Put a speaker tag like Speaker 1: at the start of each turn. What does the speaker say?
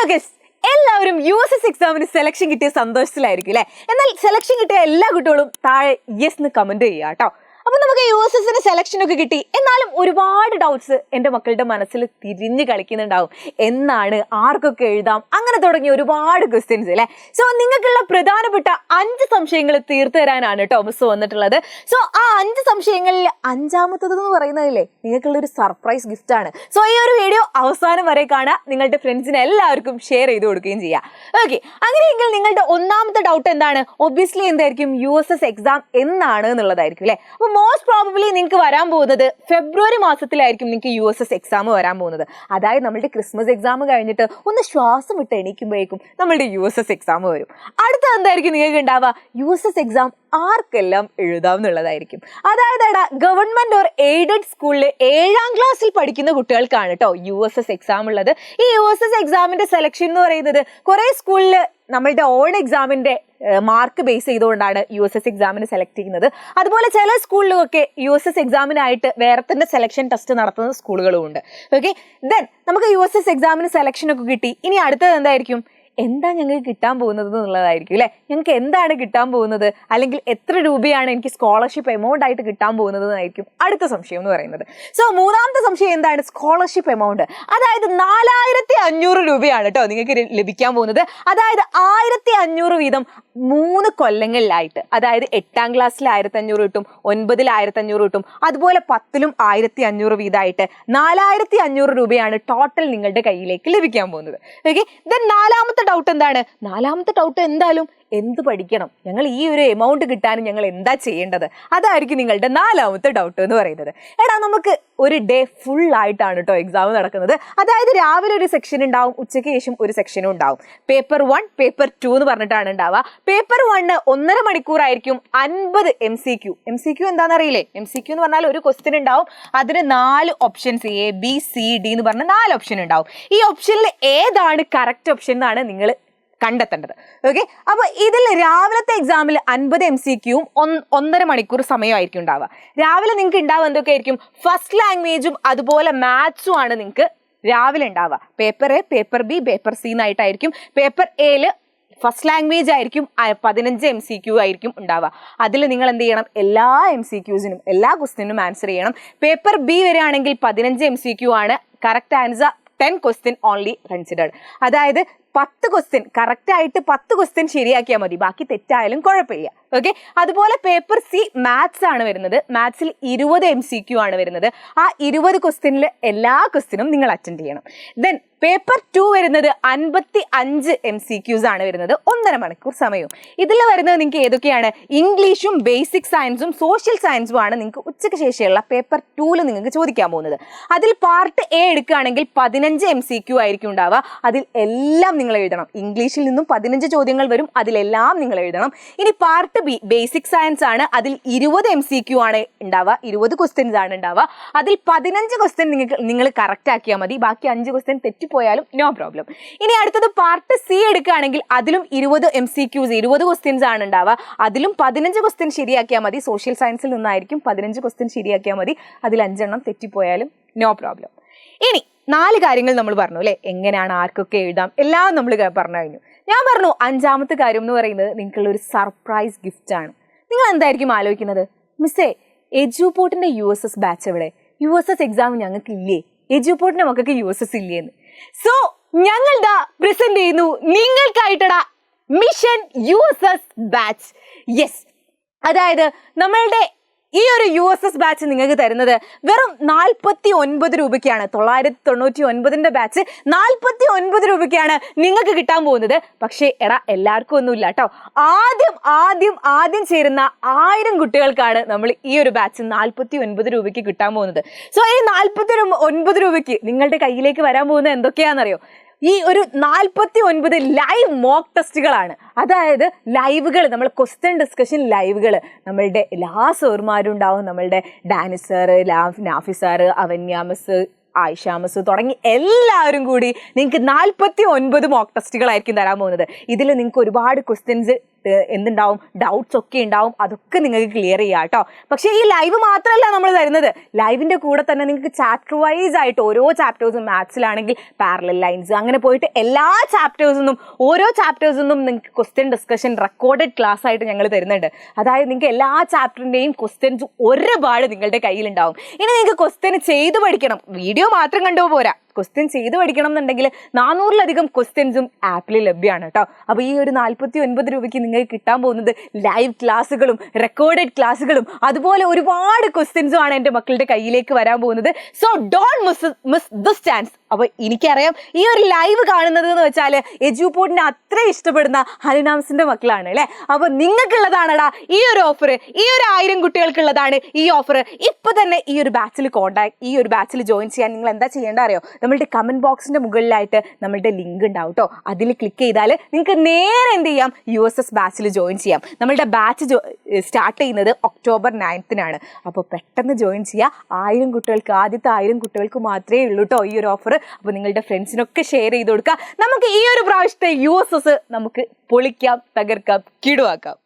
Speaker 1: Hello guys, എല്ലാവരും USS എക്സാമിന് selection കിട്ടിയ സന്തോഷത്തിലായിരിക്കും അല്ലേ? എന്നാൽ സെലക്ഷൻ കിട്ടിയ എല്ലാ കുട്ടികളും താഴെ യെസ് എന്ന് കമന്റ് ചെയ്യുക കേട്ടോ. അപ്പൊ നമുക്ക് USSന് സെലക്ഷൻ ഒക്കെ കിട്ടി, എന്നാലും ഒരുപാട് ഡൗട്ട്സ് എൻ്റെ മക്കളുടെ മനസ്സിൽ തിരിഞ്ഞ് കളിക്കുന്നുണ്ടാവും. എന്നാണ്, ആർക്കൊക്കെ എഴുതാം, അങ്ങനെ തുടങ്ങിയ ഒരുപാട് ക്വസ്റ്റ്യൻസ് അല്ലേ? സോ നിങ്ങൾക്കുള്ള പ്രധാനപ്പെട്ട 5 സംശയങ്ങൾ തീർത്തു തരാനാണ് കേട്ടോ മിസ് വന്നിട്ടുള്ളത്. സോ ആ 5 സംശയങ്ങളിൽ അഞ്ചാമത്തത് എന്ന് പറയുന്നതില്ലേ നിങ്ങൾക്കുള്ള ഒരു സർപ്രൈസ് ഗിഫ്റ്റ് ആണ്. സോ ഈ ഒരു വീഡിയോ അവസാനം വരെ കാണുക, നിങ്ങളുടെ ഫ്രണ്ട്സിന് എല്ലാവർക്കും ഷെയർ ചെയ്ത് കൊടുക്കുകയും ചെയ്യാം. ഓക്കെ, അങ്ങനെയെങ്കിൽ നിങ്ങളുടെ ഒന്നാമത്തെ ഡൗട്ട് എന്താണ്? ഒബ്വിയസ്ലി എന്തായിരിക്കും? USS എക്സാം എന്നാണ് എന്നുള്ളതായിരിക്കും അല്ലേ? അപ്പൊ മോസ്റ്റ് പ്രോബബ്ലി നിങ്ങൾക്ക് വരാൻ പോകുന്നത് ഫെബ്രുവരി മാസത്തിലായിരിക്കും നിങ്ങൾക്ക് USS എക്സാം വരാൻ പോകുന്നത്. അതായത് നമ്മളുടെ ക്രിസ്മസ് എക്സാം കഴിഞ്ഞിട്ട് ഒന്ന് ശ്വാസം വിട്ട് എണീക്കുമ്പോഴേക്കും നമ്മളുടെ USS എക്സാം വരും. അടുത്ത എന്തായിരിക്കും നിങ്ങൾക്ക് ഉണ്ടാവുക? USS എക്സാം ആർക്കെല്ലാം എഴുതാം എന്നുള്ളതായിരിക്കും. അതായത് ഗവൺമെന്റ് ഓർ എയ്ഡഡ് സ്കൂളിൽ 7ാം ക്ലാസ്സിൽ പഠിക്കുന്ന കുട്ടികൾക്കാണ് കേട്ടോ USS എക്സാം ഉള്ളത്. ഈ USS എക്സാമിന്റെ സെലക്ഷൻ എന്ന് പറയുന്നത് കുറെ സ്കൂളിൽ നമ്മളുടെ ഓൺ എക്സാമിന്റെ മാർക്ക് ബേസ് ചെയ്തുകൊണ്ടാണ് USS എക്സാമിന് സെലക്ട് ചെയ്യുന്നത്. അതുപോലെ ചില സ്കൂളിലൊക്കെ USS എക്സാമിനായിട്ട് വേറെ തന്നെ സെലക്ഷൻ ടെസ്റ്റ് നടത്തുന്ന സ്കൂളുകളും ഉണ്ട്. ഓക്കെ, ദെൻ നമുക്ക് USS എക്സാമിന് സെലക്ഷൻ ഒക്കെ കിട്ടി. ഇനി അടുത്തത് എന്തായിരിക്കും? എന്താ ഞങ്ങൾക്ക് കിട്ടാൻ പോകുന്നത് എന്നുള്ളതായിരിക്കും അല്ലെ? ഞങ്ങൾക്ക് എന്താണ് കിട്ടാൻ പോകുന്നത്, അല്ലെങ്കിൽ എത്ര രൂപയാണ് എനിക്ക് സ്കോളർഷിപ്പ് എമൗണ്ട് ആയിട്ട് കിട്ടാൻ പോകുന്നത് എന്നായിരിക്കും അടുത്ത സംശയം എന്ന് പറയുന്നത്. സോ മൂന്നാമത്തെ സംശയം എന്താണ്? Scholarship amount. അതായത് 4500 രൂപയാണ് കേട്ടോ നിങ്ങൾക്ക് ലഭിക്കാൻ പോകുന്നത്. അതായത് 1500 വീതം 3 കൊല്ലങ്ങളിലായിട്ട്. അതായത് 8ാം ക്ലാസ്സിൽ 1500 കിട്ടും, 9ൽ 1500 കിട്ടും, അതുപോലെ 10ലും 1500 വീതമായിട്ട് 4500 രൂപയാണ് ടോട്ടൽ നിങ്ങളുടെ കയ്യിലേക്ക് ലഭിക്കാൻ പോകുന്നത്. ഓക്കെ, ദെൻ നാലാമത്തെ ഡൗട്ട് എന്താണ്? നാലാമത്തെ ഡൗട്ട് എന്തായാലും എന്ത് പഠിക്കണം, ഞങ്ങൾ ഈ ഒരു എമൗണ്ട് കിട്ടാനും ഞങ്ങൾ എന്താ ചെയ്യേണ്ടത്, അതായിരിക്കും നിങ്ങളുടെ നാലാമത്തെ ഡൗട്ട് എന്ന് പറയുന്നത്. നമുക്ക് ഒരു ഡേ ഫുൾ ആയിട്ടാണ് കേട്ടോ എക്സാം നടക്കുന്നത്. അതായത് രാവിലെ ഒരു സെക്ഷൻ ഉണ്ടാവും, ഉച്ചയ്ക്ക് ശേഷം ഒരു സെക്ഷനും ഉണ്ടാവും. പേപ്പർ 1, പേപ്പർ 2 എന്ന് പറഞ്ഞിട്ടാണ് ഉണ്ടാവുക. പേപ്പർ 1 1.5 മണിക്കൂറായിരിക്കും. 50 MCQ. MCQ എന്താണെന്ന് അറിയില്ലേ? MCQ എന്ന് പറഞ്ഞാൽ ഒരു ക്വസ്റ്റ്യൻ ഉണ്ടാവും, അതിന് 4 ഓപ്ഷൻസ് ABCD എന്ന് പറഞ്ഞ 4 ഓപ്ഷൻ ഉണ്ടാവും. ഈ ഓപ്ഷനിൽ ഏതാണ് കറക്റ്റ് ഓപ്ഷൻ എന്നാണ് നിങ്ങൾ കണ്ടെത്തേണ്ടത്. ഓക്കെ, അപ്പൊ ഇതിൽ രാവിലത്തെ എക്സാമിൽ 50 MCQയും 1.5 മണിക്കൂർ സമയമായിരിക്കും ഉണ്ടാവുക. രാവിലെ നിങ്ങൾക്ക് ഉണ്ടാവുക എന്തൊക്കെയായിരിക്കും? ഫസ്റ്റ് ലാംഗ്വേജും അതുപോലെ മാത്സും ആണ് നിങ്ങൾക്ക് രാവിലെ ഉണ്ടാവുക. Paper A, paper B, paper C എന്നായിട്ടായിരിക്കും. പേപ്പർ Aയിൽ ഫസ്റ്റ് ലാംഗ്വേജ് ആയിരിക്കും 15 MCQ ആയിരിക്കും ഉണ്ടാവുക. അതിൽ നിങ്ങൾ എന്ത് ചെയ്യണം? എല്ലാ MCQസിനും എല്ലാ ക്വസ്റ്റ്യനും ആൻസർ ചെയ്യണം. പേപ്പർ B വരികയാണെങ്കിൽ 15 MCQ ആണ്. Correct answer 10 question only considered. അതായത് 10 ക്വസ്റ്റ്യൻ കറക്റ്റ് ആയിട്ട് 10 ക്വസ്റ്റ്യൻ ശരിയാക്കിയാൽ മതി, ബാക്കി തെറ്റായാലും കുഴപ്പമില്ല. ഓക്കെ, അതുപോലെ പേപ്പർ C മാത്സ് ആണ് വരുന്നത്. മാത്സിൽ 20 MCQ ആണ് വരുന്നത്. ആ 20 ക്വസ്റ്റ്യനിൽ എല്ലാ ക്വസ്റ്റ്യനും നിങ്ങൾ അറ്റൻഡ് ചെയ്യണം. ദെൻ പേപ്പർ 2 വരുന്നത് 55 MCQs ആണ് വരുന്നത്. 1.5 മണിക്കൂർ സമയവും. ഇതിൽ വരുന്നത് നിങ്ങൾക്ക് ഏതൊക്കെയാണ്? ഇംഗ്ലീഷും ബേസിക് സയൻസും സോഷ്യൽ സയൻസും ആണ് നിങ്ങൾക്ക് ഉച്ചയ്ക്ക് ശേഷമുള്ള പേപ്പർ 2 നിങ്ങൾക്ക് ചോദിക്കാൻ പോകുന്നത്. അതിൽ പാർട്ട് A എടുക്കുകയാണെങ്കിൽ 15 MCQ ആയിരിക്കും ഉണ്ടാവുക. അതിൽ എല്ലാം നിങ്ങൾ എഴുതണം. ഇംഗ്ലീഷിൽ നിന്നും 15 ചോദ്യങ്ങൾ വരും, അതിലെല്ലാം നിങ്ങൾ എഴുതണം. ഇനി പാർട്ട് B ബേസിക് സയൻസ് ആണ്. അതിൽ 20 MCQ ആണ് ഉണ്ടാവുക. 20 ക്വസ്റ്റ്യൻസ് ആണ് ഉണ്ടാവുക. അതിൽ 15 ക്വസ്റ്റ്യൻ നിങ്ങൾ കറക്റ്റ് ആക്കിയാൽ മതി, ബാക്കി 5 ക്വസ്റ്റ്യൻ തെറ്റിപ്പോയാലും നോ പ്രോബ്ലം. ഇനി അടുത്തത് പാർട്ട് C എടുക്കുകയാണെങ്കിൽ അതിലും 20 MCQs 20 ക്വസ്റ്റ്യൻസ് ആണ് ഉണ്ടാവുക. അതിലും 15 ക്വസ്റ്റ്യൻ ശരിയാക്കിയാൽ മതി. സോഷ്യൽ സയൻസിൽ നിന്നായിരിക്കും 15 ക്വസ്റ്റ്യൻ ശരിയാക്കിയാൽ മതി. അതിൽ 5 എണ്ണം തെറ്റിപ്പോയാലും നോ പ്രോബ്ലം. ഇനി 4 കാര്യങ്ങൾ നമ്മൾ പറഞ്ഞു അല്ലേ? എങ്ങനെയാണ്, ആർക്കൊക്കെ എഴുതാം, എല്ലാം നമ്മൾ പറഞ്ഞു കഴിഞ്ഞു. ഞാൻ പറഞ്ഞു 5ാമത്തെ കാര്യം എന്ന് പറയുന്നത് നിങ്ങൾക്കുള്ള ഒരു സർപ്രൈസ് ഗിഫ്റ്റ് ആണ്. നിങ്ങൾ എന്തായിരിക്കും ആലോചിക്കുന്നത്? മിസ്സേ, എജുപോർട്ടിന്റെ USS ബാച്ച് എവിടെ? USS എക്സാം ഞങ്ങൾക്ക് ഇല്ലേ? എജുപോർട്ടിന്റെ മക്കൾക്ക് USS ഇല്ലേന്ന്. സോ ഞങ്ങൾ ദാ പ്രസന്റ് ചെയ്യുന്നു നിങ്ങൾക്കായിട്ടടാ മിഷൻ USS ബാച്ച്. യെസ്, അതായത് നമ്മളുടെ ഈ ഒരു USS ബാച്ച് നിങ്ങൾക്ക് തരുന്നത് വെറും 49 രൂപയ്ക്കാണ്. 999ന്റെ ബാച്ച് 49 രൂപയ്ക്കാണ് നിങ്ങൾക്ക് കിട്ടാൻ പോകുന്നത്. പക്ഷേ എല്ലാവർക്കും ഒന്നുമില്ല കേട്ടോ. ആദ്യം ചേരുന്ന 1000 കുട്ടികൾക്കാണ് നമ്മൾ ഈ ഒരു ബാച്ച് 49 രൂപയ്ക്ക് കിട്ടാൻ പോകുന്നത്. സോ ഈ 49 രൂപയ്ക്ക് നിങ്ങളുടെ കയ്യിലേക്ക് വരാൻ പോകുന്നത് എന്തൊക്കെയാണെന്നറിയോ? ഈ ഒരു 49 ലൈവ് മോക്ക് ടെസ്റ്റുകളാണ്. അതായത് ലൈവുകൾ, നമ്മൾ ക്വസ്റ്റ്യൻ ഡിസ്കഷൻ ലൈവുകൾ. നമ്മളുടെ എല്ലാ സാറുമാരും ഉണ്ടാവും. നമ്മളുടെ Danis sir, Nafi sir, Avanya miss, Ayisha miss തുടങ്ങി എല്ലാവരും കൂടി നിങ്ങൾക്ക് 49 മോക്ക് ടെസ്റ്റുകളായിരിക്കും തരാൻ പോകുന്നത്. ഇതിൽ നിങ്ങൾക്ക് ഒരുപാട് ക്വസ്റ്റ്യൻസ് എന്തുണ്ടാവും, ഡൗട്ട്സ് ഒക്കെ ഉണ്ടാവും. അതൊക്കെ നിങ്ങൾക്ക് ക്ലിയർ ചെയ്യാം കേട്ടോ. പക്ഷേ ഈ ലൈവ് മാത്രമല്ല നമ്മൾ തരുന്നത്, ലൈവിന്റെ കൂടെ തന്നെ നിങ്ങൾക്ക് ചാപ്റ്റർ വൈസ് ആയിട്ട് ഓരോ ചാപ്റ്റേഴ്സും, മാത്സിലാണെങ്കിൽ പാരലൽ ലൈൻസ്, അങ്ങനെ പോയിട്ട് എല്ലാ ചാപ്റ്റേഴ്സിനും ഓരോ ചാപ്റ്റേഴ്സിനും നിങ്ങൾക്ക് ക്വസ്റ്റ്യൻ ഡിസ്കഷൻ റെക്കോർഡഡ് ക്ലാസ് ആയിട്ട് ഞങ്ങൾ തരുന്നുണ്ട്. അതായത് നിങ്ങൾക്ക് എല്ലാ ചാപ്റ്ററിന്റെയും ക്വസ്റ്റ്യൻസ് ഒരുപാട് നിങ്ങളുടെ കയ്യിലുണ്ടാവും. ഇനി നിങ്ങൾക്ക് ക്വസ്റ്റ്യൻ ചെയ്ത് പഠിക്കണം, വീഡിയോ മാത്രം കണ്ടു പോരാ, ക്വസ്റ്റ്യൻ ചെയ്ത് പഠിക്കണം എന്നുണ്ടെങ്കിൽ 400-ലധികം ക്വസ്റ്റ്യൻസും ആപ്പിൽ ലഭ്യമാണ് കേട്ടോ. അപ്പോൾ ഈ ഒരു 49 രൂപയ്ക്ക് നിങ്ങൾക്ക് കിട്ടാൻ പോകുന്നത് ലൈവ് ക്ലാസ്സുകളും റെക്കോർഡഡ് ക്ലാസ്സുകളും അതുപോലെ ഒരുപാട് ക്വസ്റ്റ്യൻസും ആണ് എൻ്റെ മക്കളുടെ കയ്യിലേക്ക് വരാൻ പോകുന്നത്. So don't miss this chance. അപ്പോൾ എനിക്കറിയാം ഈ ഒരു ലൈവ് കാണുന്നത് എന്ന് വെച്ചാൽ എജുപോർട്ടിനെ അത്ര ഇഷ്ടപ്പെടുന്ന ഹരിനാംസിന്റെ മക്കളാണ് അല്ലേ. അപ്പോൾ നിങ്ങൾക്കുള്ളതാണടാ ഈ ഒരു ഓഫർ, ഈ ഒരു 1000 കുട്ടികൾക്കുള്ളതാണ് ഈ ഓഫർ. ഇപ്പൊ തന്നെ ഈ ഒരു ബാച്ചിൽ ജോയിൻ ചെയ്യാൻ നിങ്ങൾ എന്താ ചെയ്യേണ്ട അറിയോ? നമ്മളുടെ കമന്റ് ബോക്സിന്റെ മുകളിലായിട്ട് നമ്മളുടെ ലിങ്ക് ഉണ്ടാവും കേട്ടോ. അതിൽ ക്ലിക്ക് ചെയ്താൽ നിങ്ങൾക്ക് നേരെ എന്ത് ചെയ്യാം, USS ബാച്ചിൽ ജോയിൻ ചെയ്യാം. നമ്മളുടെ ബാച്ച് സ്റ്റാർട്ട് ചെയ്യുന്നത് October 9th. അപ്പോൾ പെട്ടെന്ന് ജോയിൻ ചെയ്യുക. 1000 കുട്ടികൾക്ക്, ആദ്യത്തെ 1000 കുട്ടികൾക്ക് മാത്രമേ ഉള്ളൂ കേട്ടോ ഈ ഒരു ഓഫർ. അപ്പോൾ നിങ്ങളുടെ ഫ്രണ്ട്സിനൊക്കെ ഷെയർ ചെയ്ത് കൊടുക്കുക. നമുക്ക് ഈ ഒരു പ്രാവശ്യത്തെ USS നമുക്ക് പൊളിക്കാം, തകർക്കാം, കിടുവാക്കാം.